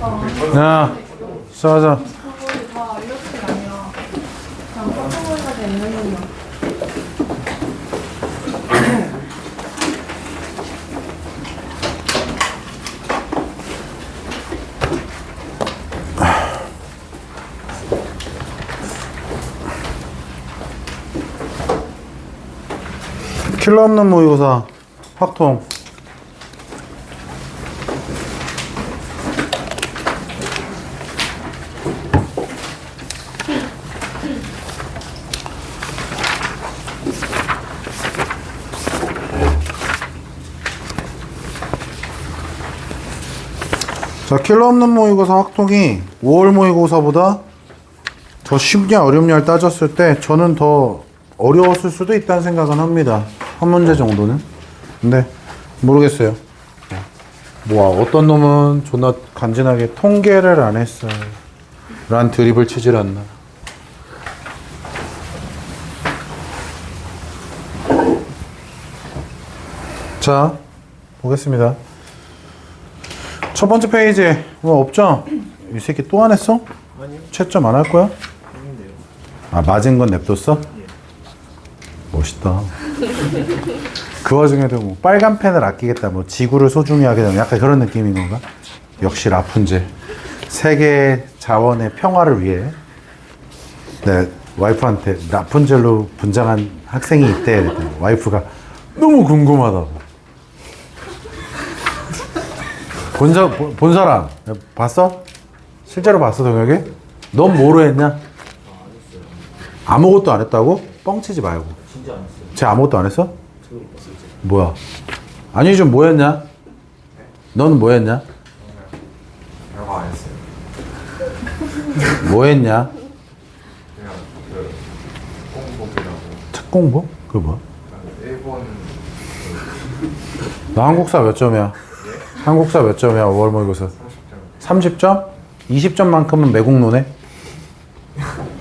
야, 시작하자. 그거를 다 알려주는 게 아니라 그냥 퍼포먼스가 있는 것만. 킬러 없는 모의고사 확통. 자, 킬러 없는 모의고사 확통이 5월 모의고사보다 더 쉽냐 어렵냐를 따졌을 때 저는 더 어려웠을 수도 있다는 생각은 합니다. 한 문제 정도는. 근데 모르겠어요. 뭐야, 어떤 놈은 존나 간지나게 통계를 안 했어요 란 드립을 치질 않나. 자, 보겠습니다. 첫 번째 페이지에 뭐 없죠? 이 새끼 또 안 했어? 아니요. 채점 안 할 거야? 했는데요. 아, 맞은 건 냅뒀어? 예. 멋있다. 그 와중에도 뭐 빨간 펜을 아끼겠다, 뭐 지구를 소중히 하겠다, 약간 그런 느낌인 건가? 역시 라푼젤. 세계 자원의 평화를 위해 내 와이프한테 라푼젤로 분장한 학생이 있대. 그랬더니 와이프가 너무 궁금하다고. 본 사람 봤어? 실제로 봤어, 동혁이? 넌 뭐로 했냐? 아무것도 안 했다고? 뻥치지 말고. 진짜 안 했어요. 쟤 아무것도 안 했어? 저도 못 봤어요. 이제. 뭐야? 아니, 좀 뭐 했냐? 너는 뭐 했냐? 별거 안 했어요. 뭐 했냐? 그냥 그 공복이라고 책 공부? 그게 뭐야? 일본 너 한국사 몇 점이야? 한국사 몇 점이야, 5월 모의고사? 30점 30점? 20점만큼은 매국노네?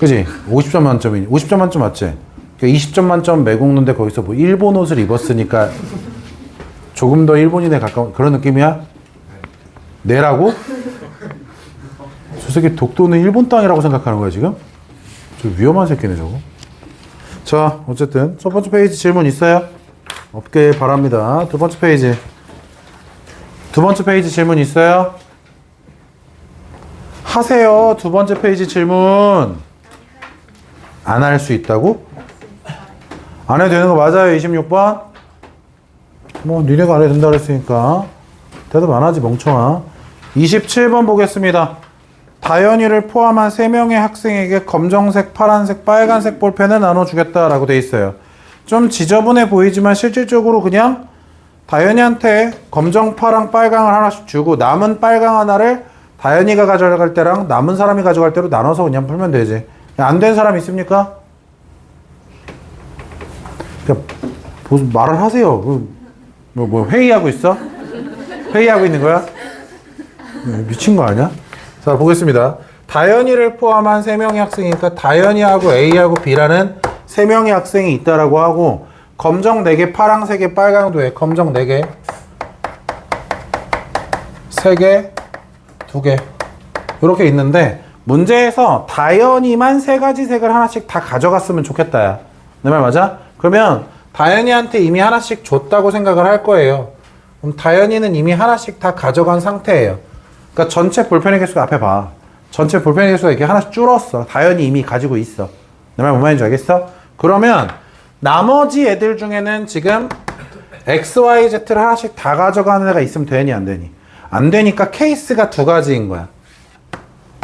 그지? 50점 만점이니. 50점 만점 맞지? 그러니까 20점 만점 매국노인데 거기서 뭐 일본 옷을 입었으니까 조금 더 일본인에 가까운 그런 느낌이야? 내라고? 저 새끼 독도는 일본 땅이라고 생각하는 거야, 지금? 저 위험한 새끼네, 저거. 자, 어쨌든 첫 번째 페이지 질문 있어요? 없길 바랍니다. 두 번째 페이지. 두 번째 페이지 질문 있어요? 하세요. 두 번째 페이지 질문. 안 할 수 있다고? 안 해도 되는 거 맞아요? 26번? 뭐 니네가 안 해도 된다 그랬으니까 대답 안 하지, 멍청아. 27번 보겠습니다. 다현이를 포함한 3명의 학생에게 검정색, 파란색, 빨간색 볼펜을 나눠주겠다라고 돼 있어요. 좀 지저분해 보이지만 실질적으로 그냥 다현이한테 검정, 파랑, 빨강을 하나씩 주고 남은 빨강 하나를 다현이가 가져갈 때랑 남은 사람이 가져갈 때로 나눠서 그냥 풀면 되지. 안 된 사람 있습니까? 그러니까 말을 하세요. 뭐 회의하고 있어? 회의하고 있는 거야? 미친 거 아니야? 자, 보겠습니다. 다현이를 포함한 3명의 학생이니까 다현이하고 A하고 B라는 3명의 학생이 있다라고 하고 검정 4개, 파랑 3개, 빨강도 해. 검정 4개, 3개, 2개 이렇게 있는데 문제에서 다현이만 3가지 색을 하나씩 다 가져갔으면 좋겠다, 야. 내 말 맞아? 그러면 다현이한테 이미 하나씩 줬다고 생각을 할 거예요. 그럼 다현이는 이미 하나씩 다 가져간 상태예요. 그러니까 전체 볼펜의 개수가 앞에 봐. 전체 볼펜의 개수가 이렇게 하나씩 줄었어. 다현이 이미 가지고 있어. 내 말 뭔 말인지 알겠어? 그러면 나머지 애들 중에는 지금 X, Y, Z를 하나씩 다 가져가는 애가 있으면 되니 안 되니? 안 되니까 케이스가 2가지인 거야.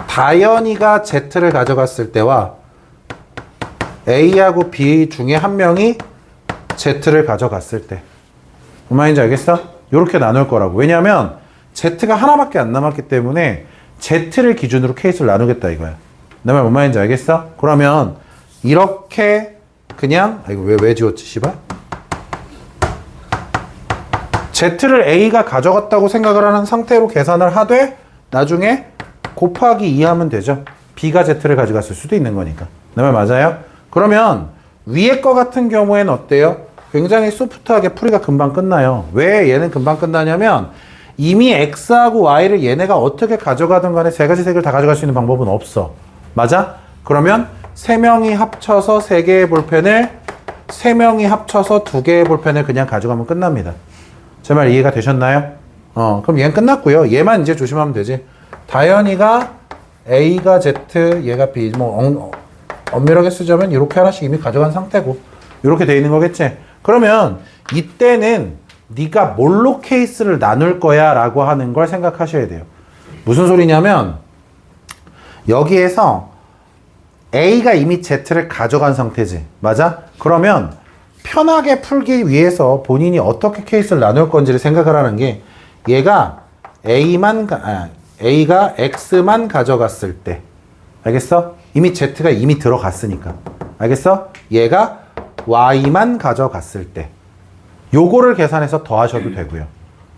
다현이가 Z를 가져갔을 때와 A하고 B 중에 한 명이 Z를 가져갔을 때. 뭔 말인지 알겠어? 이렇게 나눌 거라고. 왜냐하면 Z가 하나밖에 안 남았기 때문에 Z를 기준으로 케이스를 나누겠다 이거야. 내 말 뭔 말인지 알겠어? 그러면 이렇게 그냥 이거 왜 지웠지, 씨발? Z를 A가 가져갔다고 생각을 하는 상태로 계산을 하되 나중에 곱하기 2 하면 되죠. B가 Z를 가져갔을 수도 있는 거니까. 내 말 맞아요? 그러면 위에 거 같은 경우에는 어때요? 굉장히 소프트하게 풀이가 금방 끝나요. 왜 얘는 금방 끝나냐면 이미 x하고 y를 얘네가 어떻게 가져가든 간에 세 가지 색을 다 가져갈 수 있는 방법은 없어. 맞아? 그러면 세 명이 합쳐서 세 개의 볼펜을 세 명이 합쳐서 두 개의 볼펜을 그냥 가져가면 끝납니다. 제 말 이해가 되셨나요? 그럼 얘는 끝났고요. 얘만 이제 조심하면 되지. 다현이가 A가 Z, 얘가 B. 뭐 엄밀하게 쓰자면 이렇게 하나씩 이미 가져간 상태고 이렇게 돼 있는 거겠지. 그러면 이때는 네가 뭘로 케이스를 나눌 거야 라고 하는 걸 생각하셔야 돼요. 무슨 소리냐면 여기에서 A가 이미 Z를 가져간 상태지. 맞아? 그러면 편하게 풀기 위해서 본인이 어떻게 케이스를 나눌 건지를 생각을 하는 게 얘가 A가 X만 가져갔을 때 알겠어? 이미 Z가 이미 들어갔으니까 알겠어? 얘가 Y만 가져갔을 때 요거를 계산해서 더하셔도 되고요.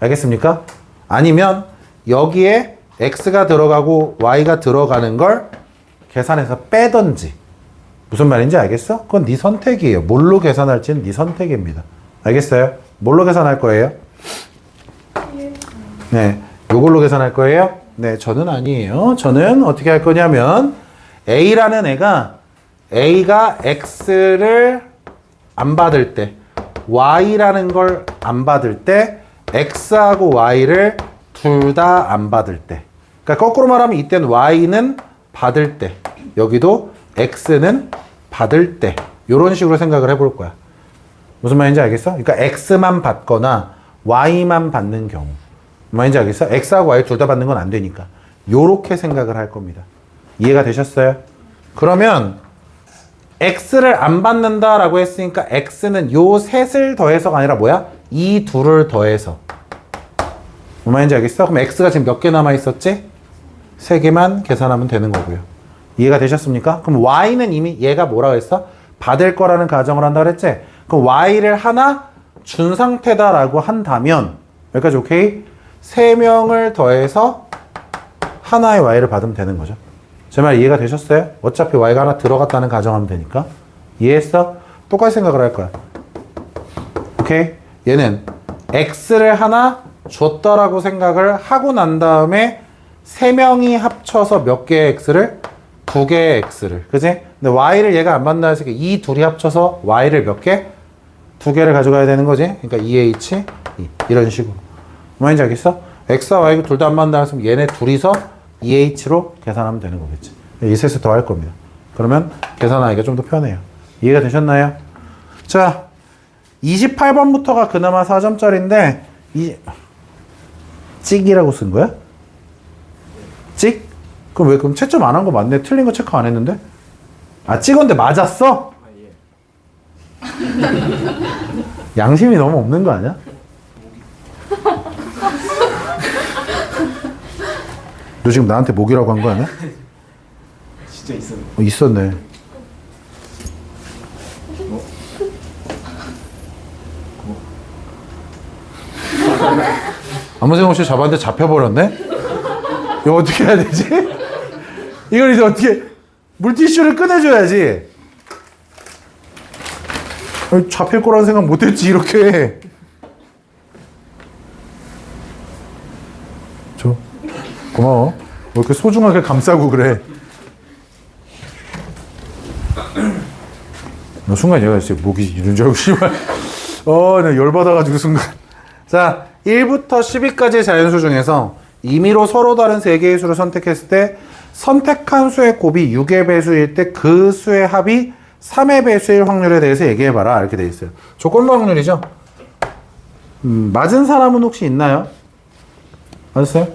알겠습니까? 아니면 여기에 X가 들어가고 Y가 들어가는 걸 계산해서 빼던지 무슨 말인지 알겠어? 그건 네 선택이에요. 뭘로 계산할지는 네 선택입니다. 알겠어요? 뭘로 계산할 거예요? 네, 요걸로 계산할 거예요? 네, 저는 아니에요. 저는 어떻게 할 거냐면 A라는 애가 X를 안 받을 때 Y라는 걸 안 받을 때 X하고 Y를 둘 다 안 받을 때 그러니까 거꾸로 말하면 이때는 Y는 받을 때 여기도 X는 받을 때 이런 식으로 생각을 해볼 거야. 무슨 말인지 알겠어? 그러니까 X만 받거나 Y만 받는 경우 무슨 말인지 알겠어? X하고 Y 둘 다 받는 건 안 되니까 요렇게 생각을 할 겁니다. 이해가 되셨어요? 그러면 X를 안 받는다라고 했으니까 X는 요 셋을 더해서가 아니라 뭐야? 이 둘을 더해서 무슨 말인지 알겠어? 그럼 X가 지금 몇 개 남아있었지? 3개만 계산하면 되는 거고요. 이해가 되셨습니까? 그럼 Y는 이미 얘가 뭐라고 했어? 받을 거라는 가정을 한다 그랬지? 그럼 Y를 하나 준 상태다라고 한다면 여기까지 오케이? 3명을 더해서 하나의 Y를 받으면 되는 거죠. 제 말 이해가 되셨어요? 어차피 Y가 하나 들어갔다는 가정하면 되니까. 이해했어? 똑같이 생각을 할 거야. 오케이? 얘는 X를 하나 줬다라고 생각을 하고 난 다음에 3명이 합쳐서 몇 개의 X를? 2개의 X를. 그지? 근데 Y를 얘가 안 받는다 해서 이 둘이 합쳐서 Y를 몇 개? 2개를 가져가야 되는 거지? 그러니까 2H, 2. 이런 식으로. 뭔지 알겠어? X와 Y가 둘 다 안 받는다 했으면 얘네 둘이서 2H로 계산하면 되는 거겠지. 이 셋을 더 할 겁니다. 그러면 계산하기가 좀 더 편해요. 이해가 되셨나요? 자, 28번부터가 그나마 4점짜리인데 찍이라고 쓴 거야? 찍? 그럼 채점 안 한 거 맞네. 틀린 거 체크 안 했는데? 아, 찍었는데 맞았어? 양심이 너무 없는 거 아니야? 너 지금 나한테 목이라고 한 거 아니야? 진짜 있었네. 있었네. 아무 생각 없이 잡았는데 잡혀버렸네? 이거 어떻게 해야 되지? 이걸 이제 어떻게 물티슈를 꺼내줘야지. 잡힐 거라는 생각 못했지 이렇게. 줘. 고마워. 왜 이렇게 소중하게 감싸고 그래. 나 순간 얘가 진짜 목이 이런 줄 알고 씨발. 나 열받아가지고 순간. 자, 1부터 12까지의 자연수 중에서 임의로 서로 다른 세 개의 수를 선택했을 때 선택한 수의 곱이 6의 배수일 때 그 수의 합이 3의 배수일 확률에 대해서 얘기해봐라. 이렇게 돼 있어요. 조건부 확률이죠. 맞은 사람은 혹시 있나요? 맞았어요?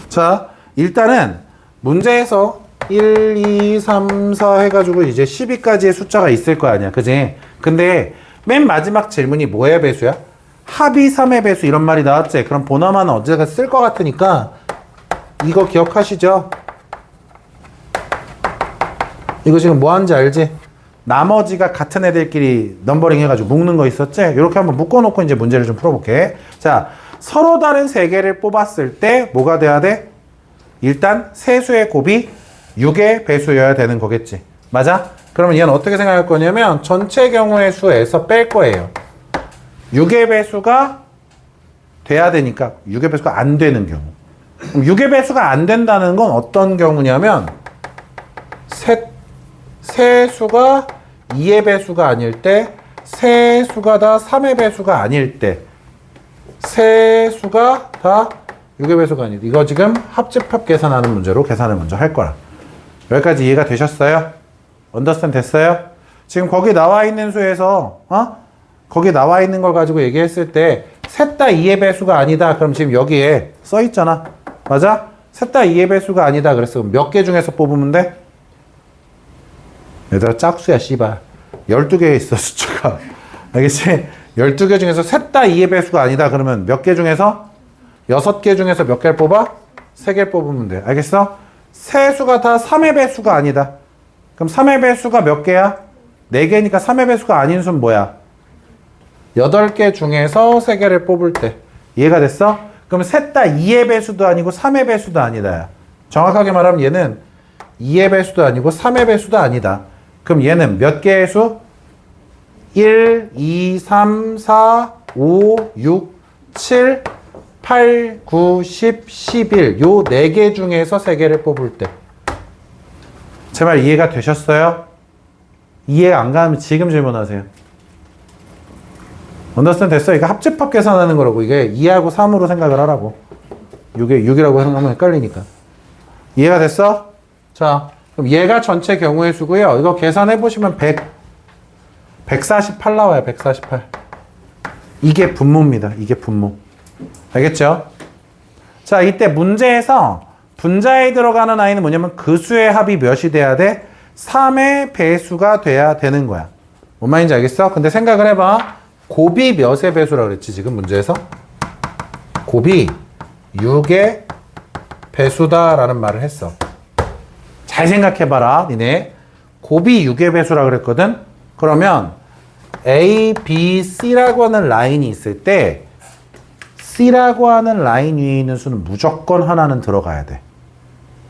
자, 일단은 문제에서 1, 2, 3, 4 해가지고 이제 12까지의 숫자가 있을 거 아니야. 그지? 근데 맨 마지막 질문이 뭐의 배수야? 합이 3의 배수 이런 말이 나왔지? 그럼 보나마는 언제가 쓸 것 같으니까 이거 기억하시죠? 이거 지금 뭐 하는지 알지? 나머지가 같은 애들끼리 넘버링 해가지고 묶는 거 있었지? 이렇게 한번 묶어놓고 이제 문제를 좀 풀어볼게. 자, 서로 다른 세 개를 뽑았을 때 뭐가 돼야 돼? 일단 세 수의 곱이 6의 배수여야 되는 거겠지. 맞아? 그러면 얘는 어떻게 생각할 거냐면 전체 경우의 수에서 뺄 거예요. 6의 배수가 돼야 되니까 6의 배수가 안 되는 경우. 그럼 6의 배수가 안 된다는 건 어떤 경우냐면 세 수가 2의 배수가 아닐 때, 세 수가 다 3의 배수가 아닐 때, 세 수가 다 6의 배수가 아닐 때. 이거 지금 합집합 계산하는 문제로 계산을 먼저 할 거라. 여기까지 이해가 되셨어요? 언더스탠 됐어요? 지금 거기 나와 있는 수에서 거기 나와 있는 걸 가지고 얘기했을 때 셋 다 2의 배수가 아니다. 그럼 지금 여기에 써 있잖아. 맞아? 셋 다 2의 배수가 아니다. 그래서 몇 개 중에서 뽑으면 돼? 얘들아 짝수야 씨발. 12개 있어 숫자가. 알겠지? 12개 중에서 셋 다 2의 배수가 아니다. 그러면 몇 개 중에서? 6개 중에서 몇 개를 뽑아? 3개를 뽑으면 돼. 알겠어? 세 수가 다 3의 배수가 아니다. 그럼 3의 배수가 몇 개야? 4개니까 3의 배수가 아닌 수는 뭐야? 8개 중에서 3개를 뽑을 때. 이해가 됐어? 그럼 셋 다 2의 배수도 아니고 3의 배수도 아니다. 정확하게 말하면 얘는 2의 배수도 아니고 3의 배수도 아니다. 그럼 얘는 몇 개의 수? 1, 2, 3, 4, 5, 6, 7, 8, 9, 10, 11. 요 4개 중에서 3개를 뽑을 때. 제 말 이해가 되셨어요? 이해 안 가면 지금 질문하세요. 언더스탠 됐어? 이거 합집합 계산하는 거라고. 이게 2하고 3으로 생각을 하라고. 6이라고 생각하면 헷갈리니까. 이해가 됐어? 자, 그럼 얘가 전체 경우의 수고요. 이거 계산해 보시면 148 나와요. 148. 이게 분모입니다. 이게 분모. 알겠죠? 자, 이때 문제에서 분자에 들어가는 아이는 뭐냐면 그 수의 합이 몇이 돼야 돼? 3의 배수가 돼야 되는 거야. 뭔 말인지 알겠어? 근데 생각을 해봐. 곱이 몇의 배수라고 그랬지 지금 문제에서? 곱이 6의 배수다라는 말을 했어. 잘 생각해봐라 니네. 곱이 6의 배수라고 그랬거든? 그러면 A, B, C라고 하는 라인이 있을 때 C라고 하는 라인 위에 있는 수는 무조건 하나는 들어가야 돼.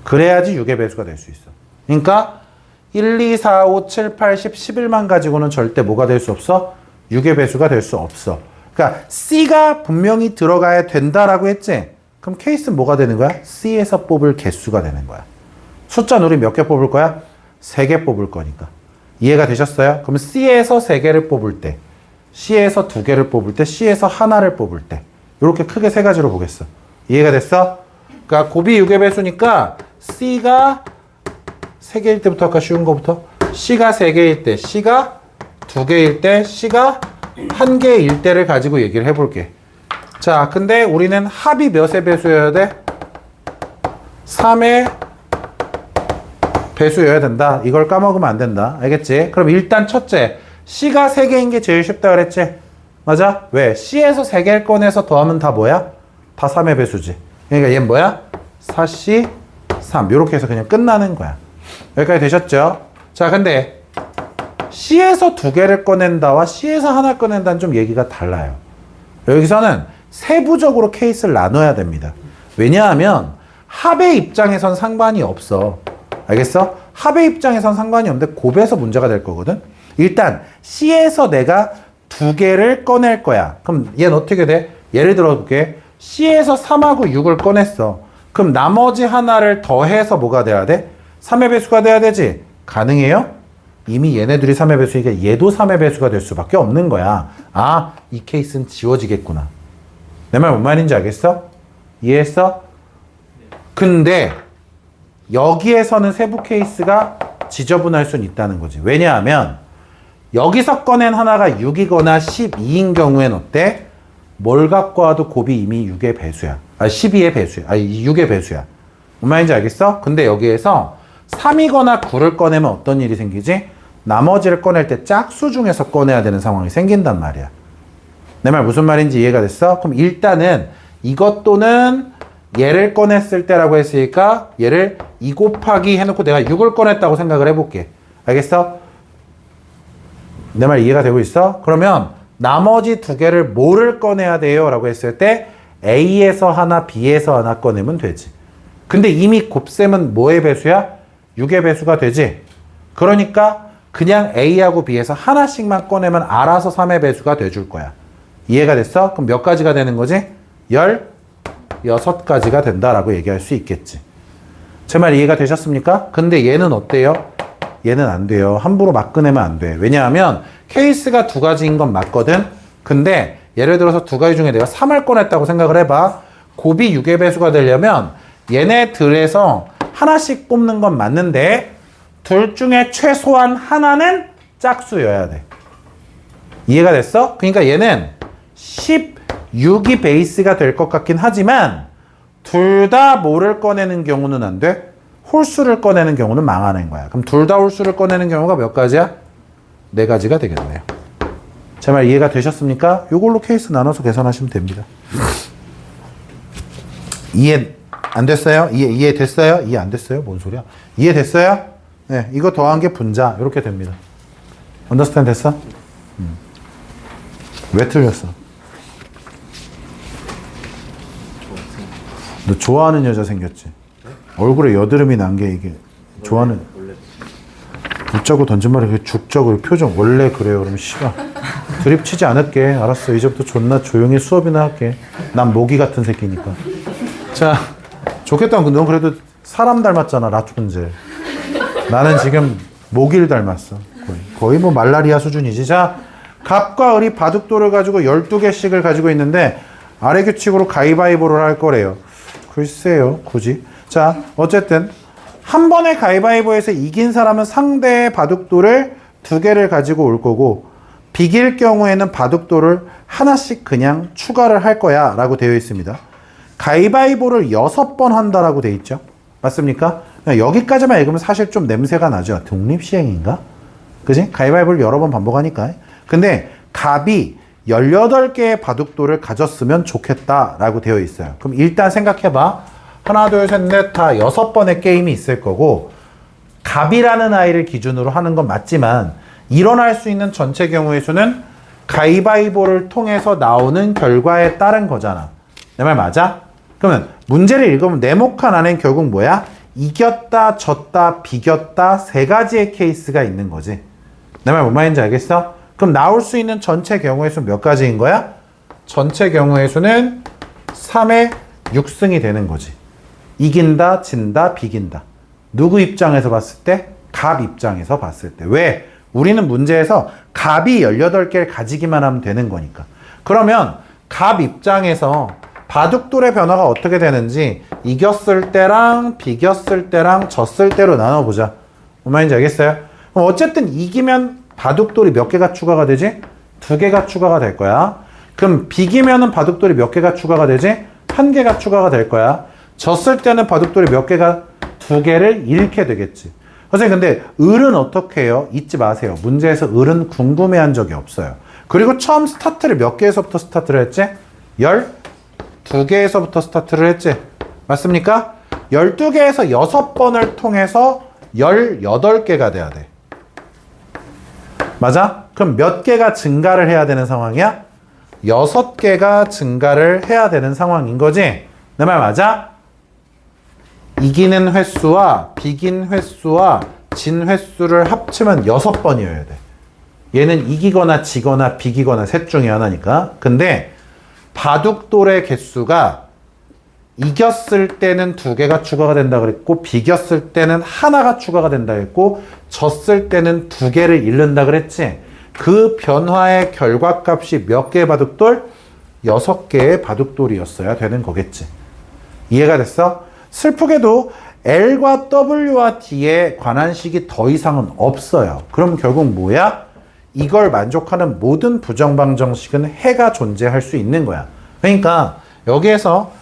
그래야지 6의 배수가 될 수 있어. 그러니까 1, 2, 4, 5, 7, 8, 10, 11만 가지고는 절대 뭐가 될 수 없어? 6의 배수가 될 수 없어. 그러니까 C가 분명히 들어가야 된다라고 했지? 그럼 케이스는 뭐가 되는 거야? C에서 뽑을 개수가 되는 거야. 숫자는 우리 몇 개 뽑을 거야? 3개 뽑을 거니까. 이해가 되셨어요? 그럼 C에서 3개를 뽑을 때, C에서 2개를 뽑을 때, C에서 하나를 뽑을 때 이렇게 크게 3가지로 보겠어. 이해가 됐어? 그러니까 곱이 6의 배수니까 C가 3개일 때부터 할까? 쉬운 거부터. C가 3개일 때, C가 2개일 때, C가 1개일 때를 가지고 얘기를 해볼게. 자, 근데 우리는 합이 몇의 배수여야 돼? 3의 배수여야 된다. 이걸 까먹으면 안 된다. 알겠지? 그럼 일단 첫째, C가 3개인 게 제일 쉽다 그랬지? 맞아? 왜? C에서 3개를 꺼내서 더하면 다 뭐야? 다 3의 배수지. 그러니까 얘는 뭐야? 4C, 3. 이렇게 해서 그냥 끝나는 거야. 여기까지 되셨죠? 자, 근데 C에서 2개를 꺼낸다와 C에서 하나 꺼낸다는 좀 얘기가 달라요. 여기서는 세부적으로 케이스를 나눠야 됩니다. 왜냐하면 합의 입장에선 상관이 없어. 알겠어? 합의 입장에선 상관이 없는데 곱에서 문제가 될 거거든. 일단 C에서 내가 2개를 꺼낼 거야. 그럼 얘는 어떻게 돼? 예를 들어 볼게. C에서 3하고 6을 꺼냈어. 그럼 나머지 하나를 더해서 뭐가 돼야 돼? 3의 배수가 돼야 되지? 가능해요? 이미 얘네들이 3의 배수니까 얘도 3의 배수가 될 수밖에 없는 거야. 아, 이 케이스는 지워지겠구나. 내 말 뭔 말인지 알겠어? 이해했어? 근데 여기에서는 세부 케이스가 지저분할 수는 있다는 거지. 왜냐하면 여기서 꺼낸 하나가 6이거나 12인 경우엔 어때? 뭘 갖고 와도 곱이 이미 6의 배수야. 12의 배수야. 6의 배수야. 뭔 말인지 알겠어? 근데 여기에서 3이거나 9를 꺼내면 어떤 일이 생기지? 나머지를 꺼낼 때 짝수 중에서 꺼내야 되는 상황이 생긴단 말이야. 내 말 무슨 말인지 이해가 됐어? 그럼 일단은 이것 또는 얘를 꺼냈을 때라고 했으니까 얘를 2 곱하기 해놓고 내가 6을 꺼냈다고 생각을 해볼게. 알겠어? 내 말 이해가 되고 있어? 그러면 나머지 2개를 뭐를 꺼내야 돼요? 라고 했을 때 A에서 하나, B에서 하나 꺼내면 되지. 근데 이미 곱셈은 뭐의 배수야? 6의 배수가 되지. 그러니까 그냥 A하고 B에서 하나씩만 꺼내면 알아서 3의 배수가 돼줄 거야. 이해가 됐어? 그럼 몇 가지가 되는 거지? 16가지가 된다라고 얘기할 수 있겠지. 제 말 이해가 되셨습니까? 근데 얘는 어때요? 얘는 안 돼요. 함부로 막 꺼내면 안 돼. 왜냐하면 케이스가 두 가지인 건 맞거든. 근데 예를 들어서 두 가지 중에 내가 3을 꺼냈다고 생각을 해봐. 곱이 6의 배수가 되려면 얘네들에서 하나씩 뽑는 건 맞는데 둘 중에 최소한 하나는 짝수여야 돼. 이해가 됐어? 그러니까 얘는 16이 베이스가 될 것 같긴 하지만 둘 다 뭐를 꺼내는 경우는 안 돼? 홀수를 꺼내는 경우는 망하는 거야. 그럼 둘 다 홀수를 꺼내는 경우가 몇 가지야? 4가지가 되겠네요. 제 말 이해가 되셨습니까? 이걸로 케이스 나눠서 계산하시면 됩니다. 이해 안 됐어요? 이해 됐어요? 이해 안 됐어요? 뭔 소리야? 이해 됐어요? 네, 이거 더한 게 분자 이렇게 됩니다. 언더스탠드 됐어? 왜 틀렸어? 너 좋아하는 여자 생겼지? 얼굴에 여드름이 난 게 이게 좋아하는 붙자고 던진 말이 죽자고 표정 원래 그래요. 그러면 씨발 드립 치지 않을게. 알았어. 이제부터 존나 조용히 수업이나 할게. 난 모기 같은 새끼니까. 자, 좋겠다. 넌 그래도 사람 닮았잖아. 라푼젤. 나는 지금 모기를 닮았어. 거의 뭐 말라리아 수준이지. 자, 갑과 을이 바둑돌을 가지고 12개씩을 가지고 있는데 아래 규칙으로 가위바위보를 할 거래요. 글쎄요. 굳이. 자, 어쨌든 한 번에 가위바위보에서 이긴 사람은 상대의 바둑돌을 2개를 가지고 올 거고 비길 경우에는 바둑돌을 하나씩 그냥 추가를 할 거야 라고 되어 있습니다. 가위바위보를 6번 한다라고 되어 있죠. 맞습니까? 여기까지만 읽으면 사실 좀 냄새가 나죠. 독립시행인가? 그지? 가위바위보를 여러 번 반복하니까. 근데 갑이 18개의 바둑돌을 가졌으면 좋겠다라고 되어 있어요. 그럼 일단 생각해봐. 하나, 둘, 셋, 넷, 다 6번의 게임이 있을 거고 갑이라는 아이를 기준으로 하는 건 맞지만 일어날 수 있는 전체 경우의 수는 가위바위보를 통해서 나오는 결과에 따른 거잖아. 내 말 맞아? 그러면 문제를 읽으면 네모칸 안엔 결국 뭐야? 이겼다, 졌다, 비겼다 3가지의 케이스가 있는 거지. 내 말 뭔 말인지 알겠어? 그럼 나올 수 있는 전체 경우의 수 몇 가지인 거야? 전체 경우의 수는 3의 6승이 되는 거지. 이긴다, 진다, 비긴다. 누구 입장에서 봤을 때? 갑 입장에서 봤을 때. 왜? 우리는 문제에서 갑이 18개를 가지기만 하면 되는 거니까. 그러면 갑 입장에서 바둑돌의 변화가 어떻게 되는지 이겼을 때랑 비겼을 때랑 졌을 때로 나눠보자. 뭔 말인지 알겠어요? 그럼 어쨌든 이기면 바둑돌이 몇 개가 추가가 되지? 2개가 추가가 될 거야. 그럼 비기면은 바둑돌이 몇 개가 추가가 되지? 1개가 추가가 될 거야. 졌을 때는 바둑돌이 몇 개가 2개를 잃게 되겠지. 선생님 근데 을은 어떻게 해요? 잊지 마세요. 문제에서 을은 궁금해한 적이 없어요. 그리고 처음 스타트를 몇 개에서부터 스타트를 했지? 12개에서부터 스타트를 했지. 맞습니까? 12개에서 6번을 통해서 18개가 돼야 돼. 맞아? 그럼 몇 개가 증가를 해야 되는 상황이야? 6개가 증가를 해야 되는 상황인 거지? 내 말 맞아? 이기는 횟수와 비긴 횟수와 진 횟수를 합치면 6번이어야 돼. 얘는 이기거나 지거나 비기거나 셋 중에 하나니까. 근데 바둑돌의 개수가 이겼을 때는 2개가 추가가 된다 그랬고 비겼을 때는 하나가 추가가 된다 그랬고 졌을 때는 2개를 잃는다 그랬지. 그 변화의 결과값이 몇 개의 바둑돌? 6개의 바둑돌이었어야 되는 거겠지. 이해가 됐어? 슬프게도 L과 W와 D에 관한 식이 더 이상은 없어요. 그럼 결국 뭐야? 이걸 만족하는 모든 부정방정식은 해가 존재할 수 있는 거야. 그러니까 여기에서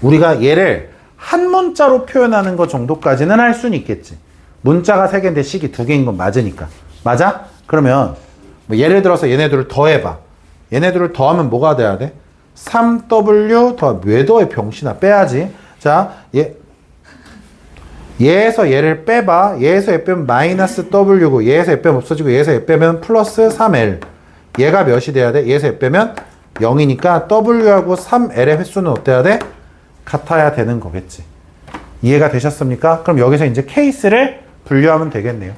우리가 얘를 한 문자로 표현하는 것 정도까지는 할 수는 있겠지. 문자가 3개인데 식이 2개인 건 맞으니까. 맞아? 그러면 뭐 예를 들어서 얘네들을 더해봐. 얘네들을 더하면 뭐가 돼야 돼? 3W 더 왜 더해 병신아. 빼야지. 자, 얘에서 얘를 빼봐. 얘에서 얘 빼면 마이너스 W고 얘에서 얘 빼면 없어지고 얘에서 얘 빼면 플러스 3L. 얘가 몇이 돼야 돼? 얘에서 얘 빼면 0이니까 W하고 3L의 횟수는 어때야 돼? 같아야 되는 거겠지. 이해가 되셨습니까? 그럼 여기서 이제 케이스를 분류하면 되겠네요.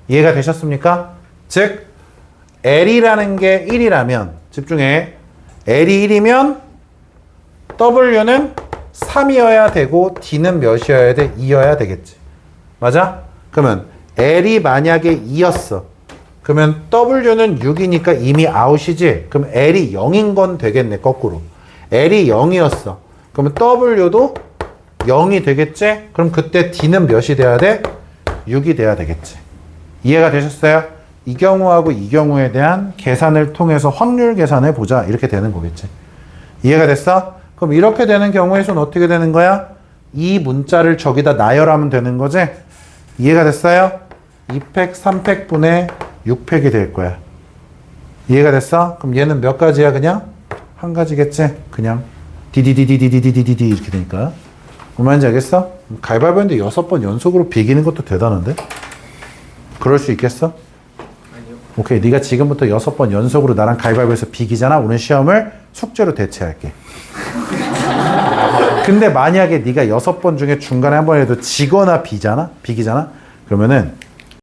이해가 되셨습니까? 즉 L이라는 게 1이라면 집중해. L이 1이면 W는 3이어야 되고 D는 몇이어야 돼? 2여야 되겠지. 맞아? 그러면 L이 만약에 2였어. 그러면 W는 6이니까 이미 아웃이지? 그럼 L이 0인 건 되겠네, 거꾸로. L이 0이었어. 그러면 W도 0이 되겠지? 그럼 그때 D는 몇이 돼야 돼? 6이 돼야 되겠지. 이해가 되셨어요? 이 경우하고 이 경우에 대한 계산을 통해서 확률 계산해 보자. 이렇게 되는 거겠지. 이해가 됐어? 그럼 이렇게 되는 경우에선 어떻게 되는 거야? 이 문자를 저기다 나열하면 되는 거지? 이해가 됐어요? 2팩, 3팩분의 6팩이 될 거야. 이해가 됐어? 그럼 얘는 몇 가지야 그냥? 한 가지겠지? 그냥 디디디디디디디디디 이렇게 되니까. 뭔 말인지 알겠어? 가위바위보인데 6번 연속으로 비기는 것도 대단한데? 그럴 수 있겠어? 아니요. 오케이, 네가 지금부터 6번 연속으로 나랑 가위바위보에서 비기잖아? 오늘 시험을 숙제로 대체할게. 근데 만약에 네가 6번 중에 중간에 한 번이라도 지거나 비기잖아? 그러면은